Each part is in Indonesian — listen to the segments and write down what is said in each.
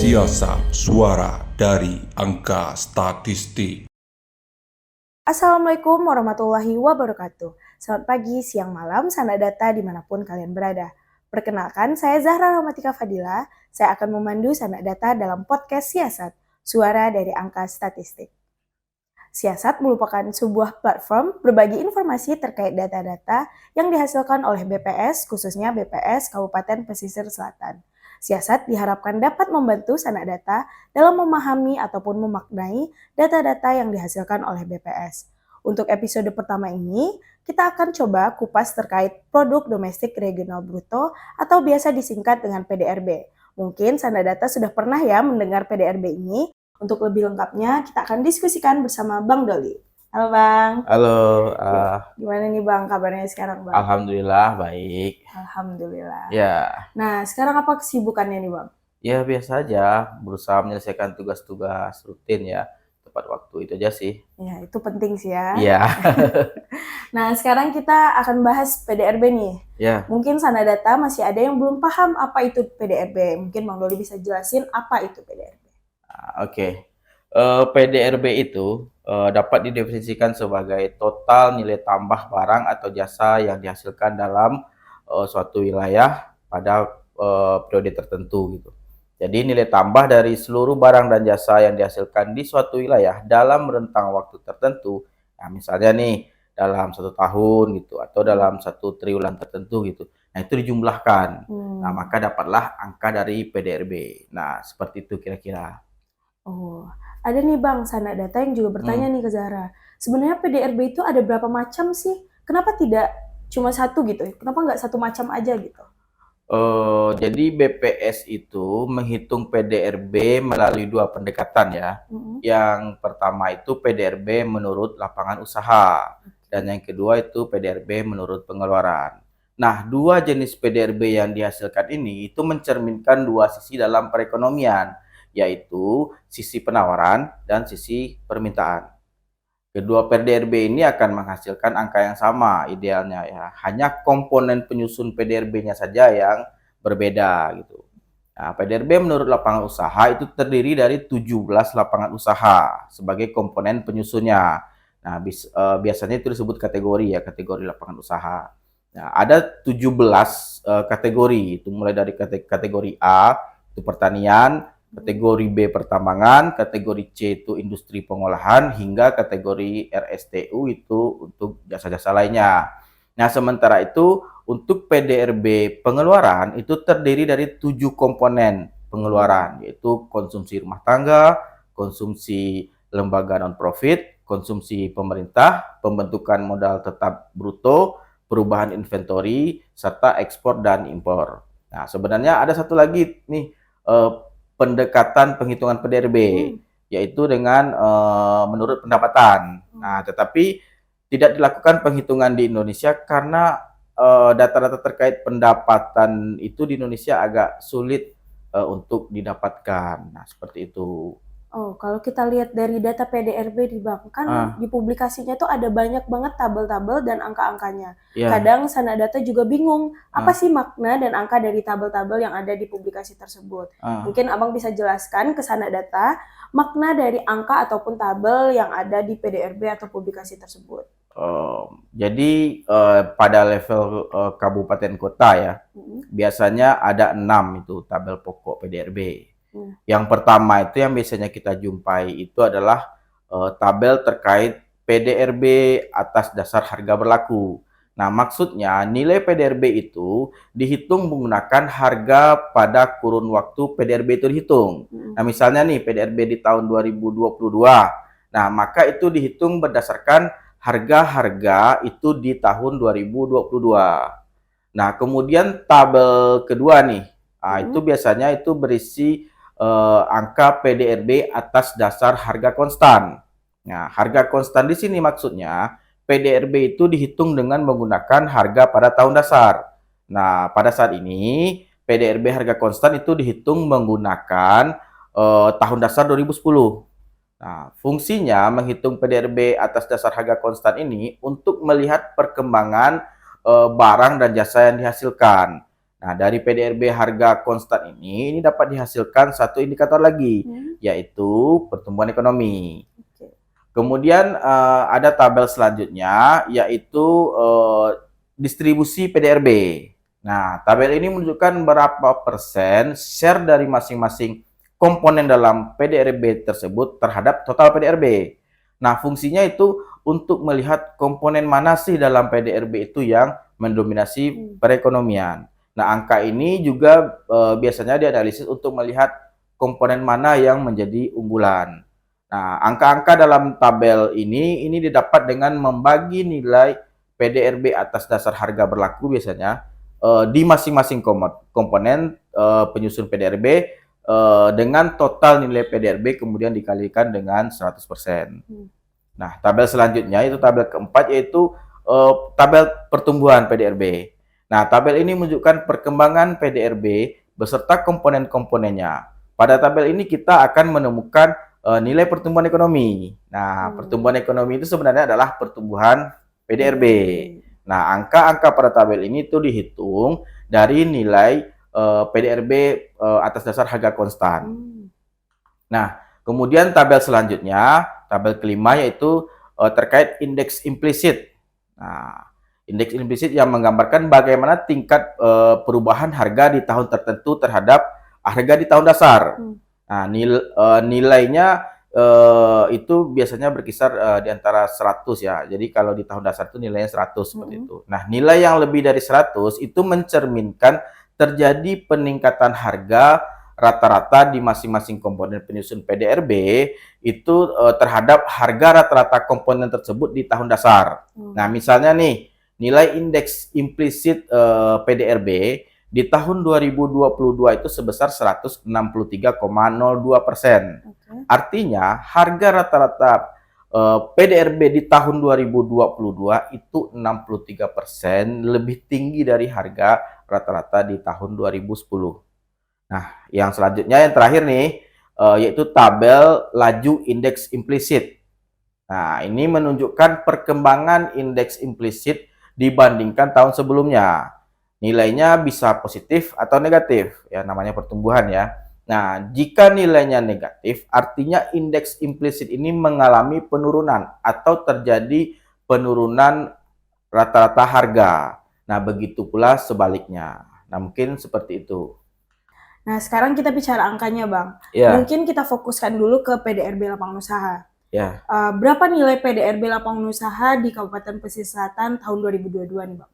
Siasat suara dari angka statistik. Assalamualaikum warahmatullahi wabarakatuh. Selamat pagi, siang, malam, sana data dimanapun kalian berada. Perkenalkan, saya Zahra Rahmatika Fadila. Saya akan memandu sana data dalam podcast Siasat, suara dari angka statistik. Siasat merupakan sebuah platform berbagi informasi terkait data-data yang dihasilkan oleh BPS, khususnya BPS Kabupaten Pesisir Selatan. Siasat diharapkan dapat membantu sanak data dalam memahami ataupun memaknai data-data yang dihasilkan oleh BPS. Untuk episode pertama ini, kita akan coba kupas terkait produk domestik regional bruto atau biasa disingkat dengan PDRB. Mungkin sanak data sudah pernah ya mendengar PDRB ini. Untuk lebih lengkapnya, kita akan diskusikan bersama Bang Doli. Halo Bang. Halo, Gimana nih Bang kabarnya sekarang Bang? alhamdulillah baik. Alhamdulillah. Ya, Nah, sekarang apa kesibukannya nih Bang? ya biasa aja, berusaha menyelesaikan tugas-tugas rutin ya, tepat waktu itu aja sih. Ya, itu penting sih ya. Iya, Nah, sekarang kita akan bahas PDRB nih. ya, Mungkin sana data masih ada yang belum paham apa itu PDRB. Mungkin Bang Doli bisa jelasin apa itu PDRB. oke. PDRB itu dapat didefinisikan sebagai total nilai tambah barang atau jasa yang dihasilkan dalam suatu wilayah pada periode tertentu gitu. Jadi nilai tambah dari seluruh barang dan jasa yang dihasilkan di suatu wilayah dalam rentang waktu tertentu, nah misalnya nih dalam 1 tahun gitu atau dalam 1 triwulan tertentu gitu. Nah itu dijumlahkan. Nah maka dapatlah angka dari PDRB. Nah seperti itu kira-kira. Oh, ada nih Bang, sanak data yang juga bertanya nih ke Zahra. Sebenarnya PDRB itu ada berapa macam sih? Kenapa tidak cuma satu gitu? Kenapa nggak satu macam aja gitu? Jadi BPS itu menghitung PDRB melalui 2 pendekatan ya. Yang pertama itu PDRB menurut lapangan usaha dan yang kedua itu PDRB menurut pengeluaran. Nah, 2 jenis PDRB yang dihasilkan ini itu mencerminkan 2 sisi dalam perekonomian, yaitu sisi penawaran dan sisi permintaan. Kedua PDRB ini akan menghasilkan angka yang sama idealnya ya. Hanya komponen penyusun PDRB-nya saja yang berbeda gitu. Nah, PDRB menurut lapangan usaha itu terdiri dari 17 lapangan usaha sebagai komponen penyusunnya. Nah, biasanya itu disebut kategori ya, kategori lapangan usaha. Nah, ada 17 kategori, itu mulai dari kategori A itu pertanian, kategori B pertambangan, kategori C itu industri pengolahan, hingga kategori RSTU itu untuk jasa-jasa lainnya. Nah, sementara itu untuk PDRB pengeluaran itu terdiri dari 7 komponen pengeluaran, yaitu konsumsi rumah tangga, konsumsi lembaga non-profit, konsumsi pemerintah, pembentukan modal tetap bruto, perubahan inventory, serta ekspor dan impor. Nah, sebenarnya ada satu lagi nih, pendekatan penghitungan PDRB, yaitu dengan menurut pendapatan. Nah, tetapi tidak dilakukan penghitungan di Indonesia karena data-data terkait pendapatan itu di Indonesia agak sulit untuk didapatkan. Nah, seperti itu. Oh, kalau kita lihat dari data PDRB di bank, kan di publikasinya tuh ada banyak banget tabel-tabel dan angka-angkanya. Ya. Kadang sanak data juga bingung, apa sih makna dan angka dari tabel-tabel yang ada di publikasi tersebut. Mungkin Abang bisa jelaskan ke sanak data, makna dari angka ataupun tabel yang ada di PDRB atau publikasi tersebut. Jadi pada level kabupaten kota ya, biasanya ada 6 itu tabel pokok PDRB. Yang pertama itu yang biasanya kita jumpai itu adalah tabel terkait PDRB atas dasar harga berlaku. Nah, maksudnya nilai PDRB itu dihitung menggunakan harga pada kurun waktu PDRB itu dihitung. Nah, misalnya nih PDRB di tahun 2022. Nah, maka itu dihitung berdasarkan harga-harga itu di tahun 2022. Nah, kemudian tabel kedua nih, itu biasanya itu berisi angka PDRB atas dasar harga konstan. Nah, harga konstan di sini maksudnya PDRB itu dihitung dengan menggunakan harga pada tahun dasar. Nah, pada saat ini PDRB harga konstan itu dihitung menggunakan tahun dasar 2010. Nah, fungsinya menghitung PDRB atas dasar harga konstan ini untuk melihat perkembangan barang dan jasa yang dihasilkan. Nah, dari PDRB harga konstan ini dapat dihasilkan satu indikator lagi, yaitu pertumbuhan ekonomi. Kemudian ada tabel selanjutnya, yaitu distribusi PDRB. Nah, tabel ini menunjukkan berapa persen share dari masing-masing komponen dalam PDRB tersebut terhadap total PDRB. Nah, fungsinya itu untuk melihat komponen mana sih dalam PDRB itu yang mendominasi perekonomian. Nah, angka ini juga biasanya dianalisis untuk melihat komponen mana yang menjadi unggulan. Nah, angka-angka dalam tabel ini didapat dengan membagi nilai PDRB atas dasar harga berlaku biasanya di masing-masing komponen penyusun PDRB dengan total nilai PDRB kemudian dikalikan dengan 100%. Nah, tabel selanjutnya itu tabel keempat, yaitu tabel pertumbuhan PDRB. Nah, tabel ini menunjukkan perkembangan PDRB beserta komponen-komponennya. Pada tabel ini kita akan menemukan nilai pertumbuhan ekonomi. Nah, pertumbuhan ekonomi itu sebenarnya adalah pertumbuhan PDRB. Nah, angka-angka pada tabel ini itu dihitung dari nilai PDRB atas dasar harga konstan. Nah, kemudian tabel selanjutnya, tabel kelima, yaitu terkait indeks implisit. Nah, indeks implisit yang menggambarkan bagaimana tingkat perubahan harga di tahun tertentu terhadap harga di tahun dasar. Nah, nilainya itu biasanya berkisar di antara 100 ya. Jadi kalau di tahun dasar itu nilainya 100 seperti itu. Nah, nilai yang lebih dari 100 itu mencerminkan terjadi peningkatan harga rata-rata di masing-masing komponen penyusun PDRB itu terhadap harga rata-rata komponen tersebut di tahun dasar. Nah, misalnya nih, nilai indeks implisit PDRB di tahun 2022 itu sebesar 163,02%. Artinya, harga rata-rata PDRB di tahun 2022 itu 63% lebih tinggi dari harga rata-rata di tahun 2010. Nah, yang selanjutnya, yang terakhir nih, yaitu tabel laju indeks implisit. Nah, ini menunjukkan perkembangan indeks implisit dibandingkan tahun sebelumnya. Nilainya bisa positif atau negatif, ya namanya pertumbuhan ya. Nah, jika nilainya negatif, artinya indeks implisit ini mengalami penurunan atau terjadi penurunan rata-rata harga. Nah, begitu pula sebaliknya. Nah, mungkin seperti itu. Nah, sekarang kita bicara angkanya, Bang. Mungkin kita fokuskan dulu ke PDRB lapangan usaha. Berapa nilai PDRB lapangan usaha di Kabupaten Pesisir Selatan tahun 2022 nih, Bang?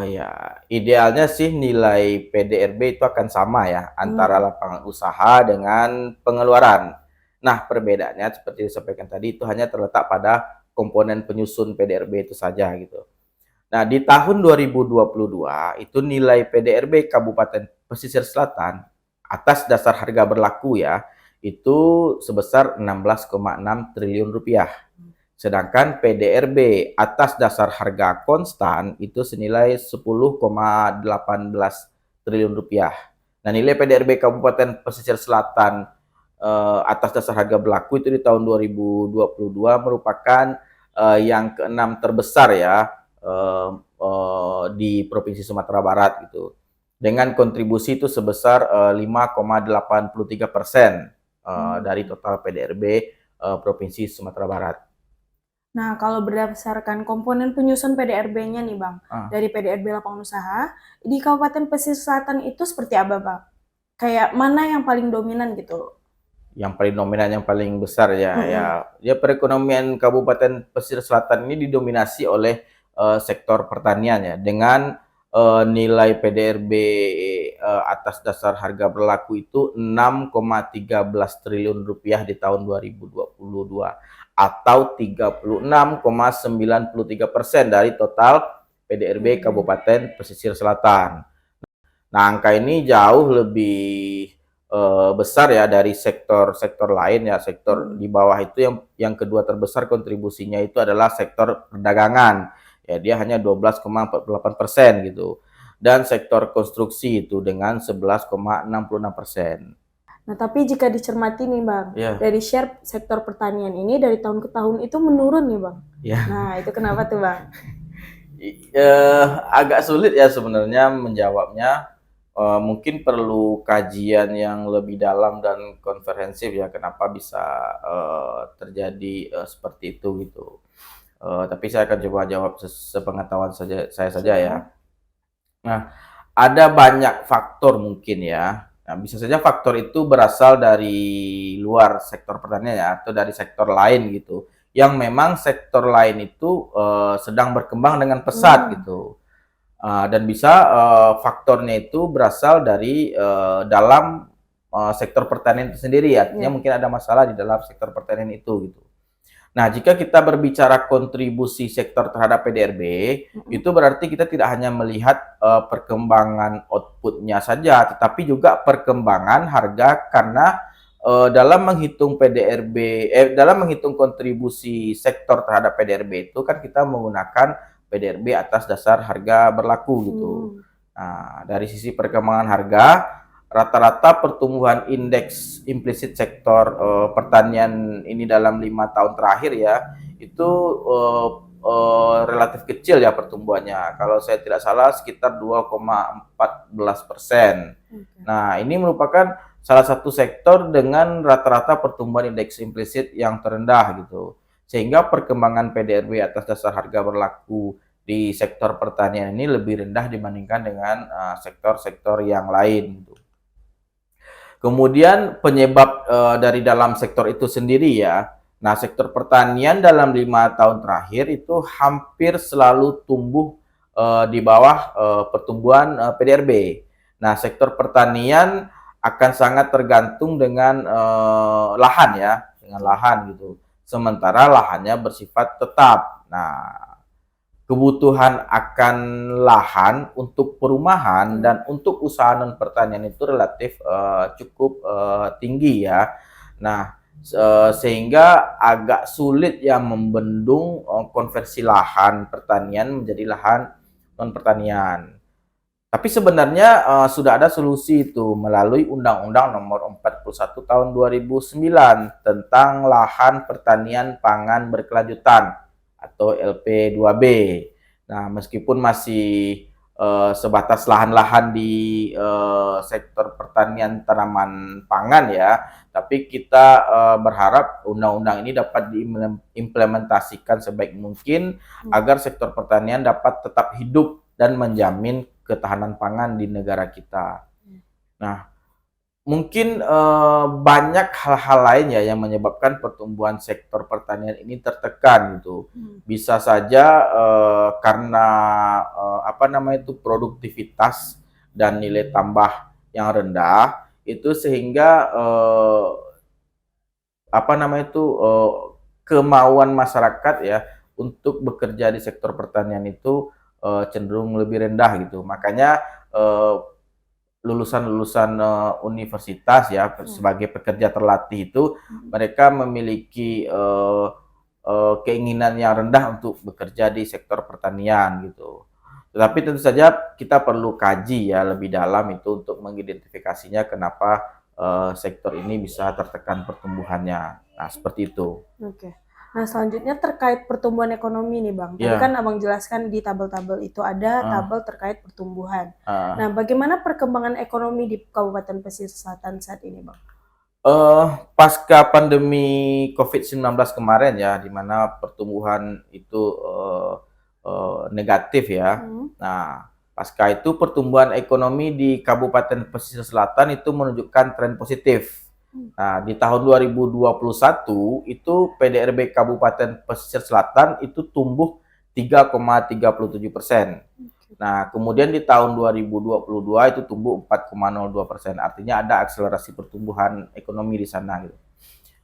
Ya, idealnya sih nilai PDRB itu akan sama ya antara lapangan usaha dengan pengeluaran. Nah, perbedaannya seperti disampaikan tadi itu hanya terletak pada komponen penyusun PDRB itu saja gitu. Nah, di tahun 2022 itu nilai PDRB Kabupaten Pesisir Selatan atas dasar harga berlaku ya itu sebesar 16,6 triliun rupiah. Sedangkan PDRB atas dasar harga konstan itu senilai 10,18 triliun rupiah. Nah, nilai PDRB Kabupaten Pesisir Selatan atas dasar harga berlaku itu di tahun 2022 merupakan yang keenam terbesar ya di Provinsi Sumatera Barat gitu. Dengan kontribusi itu sebesar 5,83% dari total PDRB Provinsi Sumatera Barat. Nah, kalau berdasarkan komponen penyusun PDRB-nya nih, Bang, dari PDRB lapangan usaha, di Kabupaten Pesisir Selatan itu seperti apa, Bang? Kayak mana yang paling dominan gitu? Yang paling dominan, yang paling besar ya, ya perekonomian Kabupaten Pesisir Selatan ini didominasi oleh sektor pertanian ya, dengan nilai PDRB atas dasar harga berlaku itu 6,13 triliun rupiah di tahun 2022 atau 36,93% dari total PDRB Kabupaten Pesisir Selatan. Nah, angka ini jauh lebih besar ya dari sektor-sektor lain ya. Sektor di bawah itu yang kedua terbesar kontribusinya itu adalah sektor perdagangan. Ya, dia hanya 12,48% gitu. Dan sektor konstruksi itu dengan 11,66%. Nah, tapi jika dicermati nih, Bang, dari share sektor pertanian ini dari tahun ke tahun itu menurun nih, Bang. Nah, itu kenapa tuh, Bang? Agak sulit ya sebenarnya menjawabnya. mungkin perlu kajian yang lebih dalam dan komprehensif ya, kenapa bisa terjadi seperti itu gitu. Tapi saya akan coba jawab sepengetahuan saya saja ya. Siap. Nah, ada banyak faktor mungkin ya. Nah, bisa saja faktor itu berasal dari luar sektor pertanian ya, atau dari sektor lain gitu. Yang memang sektor lain itu sedang berkembang dengan pesat gitu. Dan bisa faktornya itu berasal dari dalam sektor pertanian itu sendiri. Artinya Ya. mungkin ada masalah di dalam sektor pertanian itu gitu. Nah, jika kita berbicara kontribusi sektor terhadap PDRB, itu berarti kita tidak hanya melihat perkembangan output-nya saja, tetapi juga perkembangan harga karena dalam menghitung PDRB, dalam menghitung kontribusi sektor terhadap PDRB itu kan kita menggunakan PDRB atas dasar harga berlaku gitu. Nah, dari sisi perkembangan harga, rata-rata pertumbuhan indeks implisit sektor pertanian ini dalam 5 tahun terakhir ya itu relatif kecil ya pertumbuhannya. Kalau saya tidak salah sekitar 2,14%. Nah, ini merupakan salah satu sektor dengan rata-rata pertumbuhan indeks implisit yang terendah gitu. Sehingga perkembangan PDRB atas dasar harga berlaku di sektor pertanian ini lebih rendah dibandingkan dengan sektor-sektor yang lain gitu. Kemudian penyebab dari dalam sektor itu sendiri ya. Nah, sektor pertanian dalam 5 tahun terakhir itu hampir selalu tumbuh di bawah pertumbuhan PDRB. Nah, sektor pertanian akan sangat tergantung dengan lahan ya, dengan lahan gitu. Sementara lahannya bersifat tetap. Nah, kebutuhan akan lahan untuk perumahan dan untuk usaha non pertanian itu relatif cukup tinggi ya. Nah, sehingga agak sulit ya membendung konversi lahan pertanian menjadi lahan non pertanian. Tapi sebenarnya sudah ada solusi itu melalui Undang-Undang Nomor 41 Tahun 2009 tentang lahan pertanian pangan berkelanjutan atau LP2B. Nah, meskipun masih sebatas lahan-lahan di sektor pertanian tanaman pangan ya, tapi kita berharap undang-undang ini dapat diimplementasikan sebaik mungkin agar sektor pertanian dapat tetap hidup dan menjamin ketahanan pangan di negara kita. Nah, mungkin banyak hal-hal lain ya yang menyebabkan pertumbuhan sektor pertanian ini tertekan gitu. Bisa saja karena produktivitas dan nilai tambah yang rendah itu sehingga kemauan masyarakat ya untuk bekerja di sektor pertanian itu cenderung lebih rendah gitu. Makanya lulusan-lulusan universitas ya sebagai pekerja terlatih itu mereka memiliki keinginan yang rendah untuk bekerja di sektor pertanian gitu. Tetapi tentu saja kita perlu kaji ya lebih dalam itu untuk mengidentifikasinya kenapa sektor ini bisa tertekan pertumbuhannya. Nah, seperti itu. Oke. Nah, selanjutnya terkait pertumbuhan ekonomi nih, Bang. Tadi Ya. kan Abang jelaskan di tabel-tabel itu ada tabel terkait pertumbuhan. Ah. Nah, bagaimana perkembangan ekonomi di Kabupaten Pesisir Selatan saat ini, Bang? Pasca pandemi COVID-19 kemarin ya, di mana pertumbuhan itu negatif ya. Nah, pasca itu pertumbuhan ekonomi di Kabupaten Pesisir Selatan itu menunjukkan tren positif. Nah, di tahun 2021 itu PDRB Kabupaten Pesisir Selatan itu tumbuh 3,37%. Nah, kemudian di tahun 2022 itu tumbuh 4,02%. Artinya ada akselerasi pertumbuhan ekonomi di sana gitu.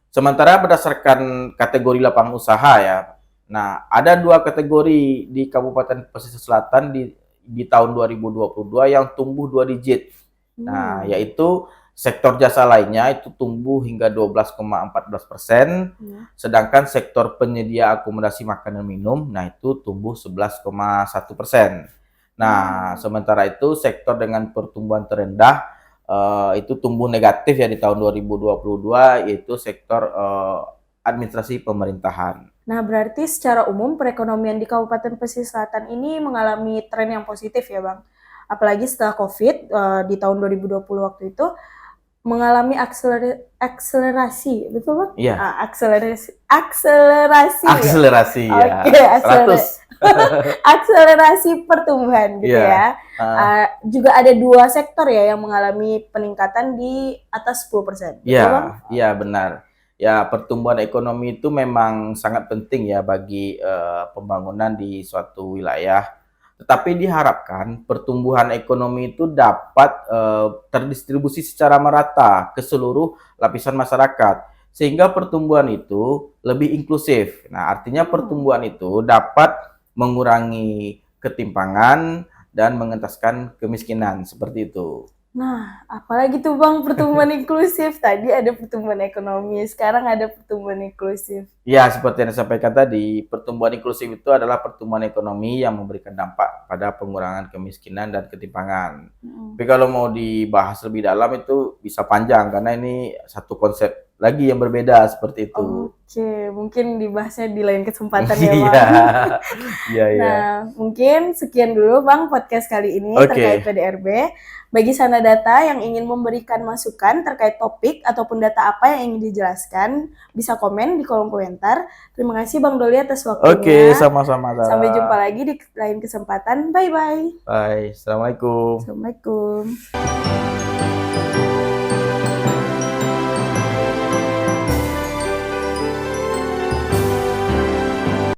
Sementara berdasarkan kategori lapangan usaha ya. Nah, ada 2 kategori di Kabupaten Pesisir Selatan di tahun 2022 yang tumbuh 2 digit. Nah, yaitu sektor jasa lainnya itu tumbuh hingga 12,14%, sedangkan sektor penyedia akomodasi makanan minum, nah itu tumbuh 11,1%. Nah, sementara itu sektor dengan pertumbuhan terendah itu tumbuh negatif ya di tahun 2022, yaitu sektor administrasi pemerintahan. Nah, berarti secara umum perekonomian di Kabupaten Pesisir Selatan ini mengalami tren yang positif ya, Bang? Apalagi setelah COVID di tahun 2020 waktu itu mengalami akselerasi, betul Bang? Iya. Akselerasi ya. Akselerasi ya. Oke, 100. akselerasi pertumbuhan gitu Iya. ya. Juga ada 2 sektor ya yang mengalami peningkatan di atas 10%. Betul Bang? Iya benar. Ya, pertumbuhan ekonomi itu memang sangat penting ya bagi pembangunan di suatu wilayah. Tetapi diharapkan pertumbuhan ekonomi itu dapat terdistribusi secara merata ke seluruh lapisan masyarakat, sehingga pertumbuhan itu lebih inklusif. Nah, artinya pertumbuhan itu dapat mengurangi ketimpangan dan mengentaskan kemiskinan, seperti itu. Nah, apalagi tuh Bang pertumbuhan inklusif? Tadi ada pertumbuhan ekonomi, sekarang ada pertumbuhan inklusif. Ya, seperti yang disampaikan tadi, pertumbuhan inklusif itu adalah pertumbuhan ekonomi yang memberikan dampak pada pengurangan kemiskinan dan ketimpangan. Tapi kalau mau dibahas lebih dalam itu bisa panjang, karena ini satu konsep lagi yang berbeda seperti itu. Oke, mungkin dibahasnya di lain kesempatan ya Bang. Iya, iya. Nah, mungkin sekian dulu Bang podcast kali ini Oke. terkait PDRB. Bagi Sana Data yang ingin memberikan masukan terkait topik ataupun data apa yang ingin dijelaskan, bisa komen di kolom komentar. Terima kasih Bang Doli atas waktunya. Oke, sama-sama. Zara. Sampai jumpa lagi di lain kesempatan. Bye-bye. Bye. Assalamualaikum. Assalamualaikum.